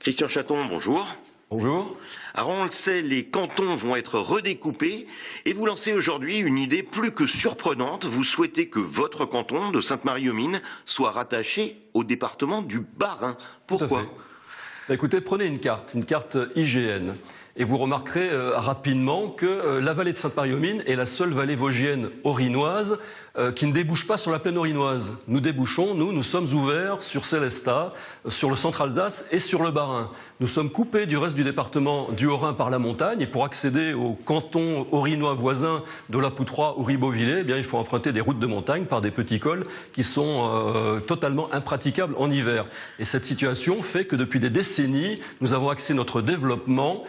Christian Chaton, bonjour. Bonjour. Alors on le sait, les cantons vont être redécoupés et vous lancez aujourd'hui une idée plus que surprenante. Vous souhaitez que votre canton de Sainte-Marie-aux-Mines soit rattaché au département du Bas-Rhin. Pourquoi ? Écoutez, prenez une carte IGN, et vous remarquerez rapidement que la vallée de Sainte-Marie-aux-Mines est la seule vallée vosgienne orinoise qui ne débouche pas sur la plaine orinoise. Nous débouchons, nous sommes ouverts sur Sélestat, sur le centre-Alsace et sur le Bas-Rhin. Nous sommes coupés du reste du département du Haut-Rhin par la montagne, et pour accéder aux cantons orinois voisins de la Poutroie ou Ribeauvillé, eh bien, il faut emprunter des routes de montagne par des petits cols qui sont totalement impraticables en hiver. Et cette situation fait que depuis des décennies, nous avons axé notre développement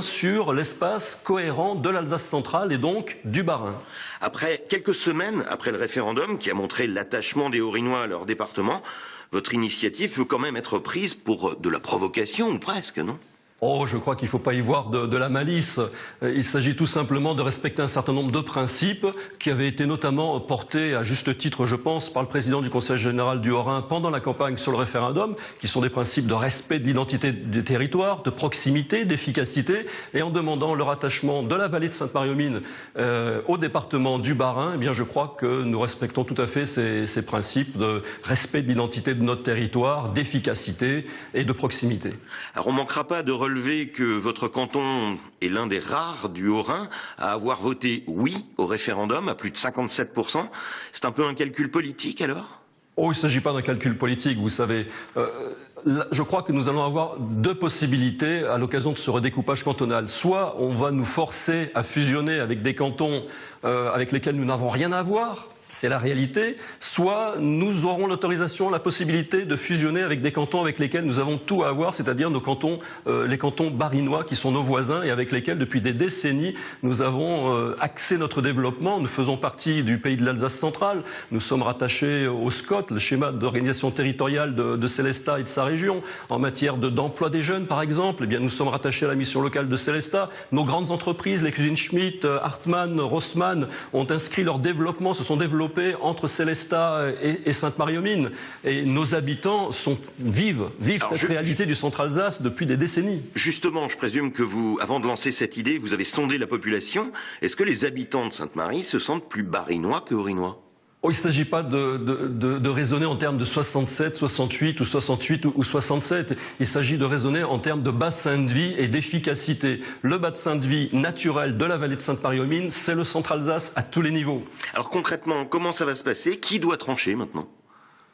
sur l'espace cohérent de l'Alsace centrale et donc du Bas-Rhin. Après quelques semaines après le référendum qui a montré l'attachement des Haut-Rhinois à leur département, votre initiative peut quand même être prise pour de la provocation, ou presque, non ? Oh, je crois qu'il ne faut pas y voir de la malice. Il s'agit tout simplement de respecter un certain nombre de principes qui avaient été notamment portés à juste titre, je pense, par le président du Conseil général du Haut-Rhin pendant la campagne sur le référendum, qui sont des principes de respect de l'identité des territoires, de proximité, d'efficacité, et en demandant le rattachement de la vallée de Sainte-Marie-aux-Mines au département du Bas-Rhin, eh bien, je crois que nous respectons tout à fait ces principes de respect de l'identité de notre territoire, d'efficacité et de proximité. Alors on ne manquera pas de relever que votre canton est l'un des rares du Haut-Rhin à avoir voté oui au référendum à plus de 57%. C'est un peu un calcul politique alors ? Oh, il ne s'agit pas d'un calcul politique, vous savez. Je crois que nous allons avoir deux possibilités à l'occasion de ce redécoupage cantonal. Soit on va nous forcer à fusionner avec des cantons avec lesquels nous n'avons rien à voir, c'est la réalité, soit nous aurons l'autorisation, la possibilité de fusionner avec des cantons avec lesquels nous avons tout à voir, c'est-à-dire nos cantons, les cantons barinois qui sont nos voisins et avec lesquels depuis des décennies nous avons axé notre développement. Nous faisons partie du pays de l'Alsace centrale, nous sommes rattachés au SCOT, le schéma d'organisation territoriale de Sélestat et de sa région. En matière d'emploi des jeunes par exemple, eh bien, nous sommes rattachés à la mission locale de Sélestat. Nos grandes entreprises, les cuisines Schmitt, Hartmann, Rossmann, ont inscrit leur développement, se sont développés entre Sélestat et Sainte-Marie-aux-Mines. Et nos habitants vivent cette réalité du centre-Alsace depuis des décennies. Justement, je présume que vous, avant de lancer cette idée, vous avez sondé la population. Est-ce que les habitants de Sainte-Marie se sentent plus barinois que haut-rhinois ? Oh, il ne s'agit pas de raisonner en termes de 67, 68 ou 68 ou 67. Il s'agit de raisonner en termes de bassin de vie et d'efficacité. Le bassin de vie naturel de la vallée de Sainte-Marie-aux-Mines, c'est le centre-Alsace à tous les niveaux. Alors concrètement, comment ça va se passer ? Qui doit trancher maintenant ?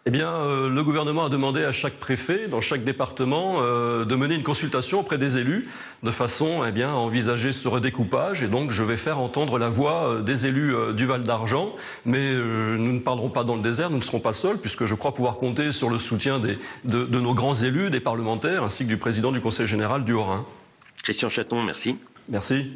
Eh bien, le gouvernement a demandé à chaque préfet, dans chaque département, de mener une consultation auprès des élus, de façon à envisager ce redécoupage. Et donc, je vais faire entendre la voix des élus du Val d'Argent. Mais nous ne parlerons pas dans le désert, nous ne serons pas seuls, puisque je crois pouvoir compter sur le soutien de nos grands élus, des parlementaires, ainsi que du président du Conseil général du Haut-Rhin. Christian Chaton, merci. Merci.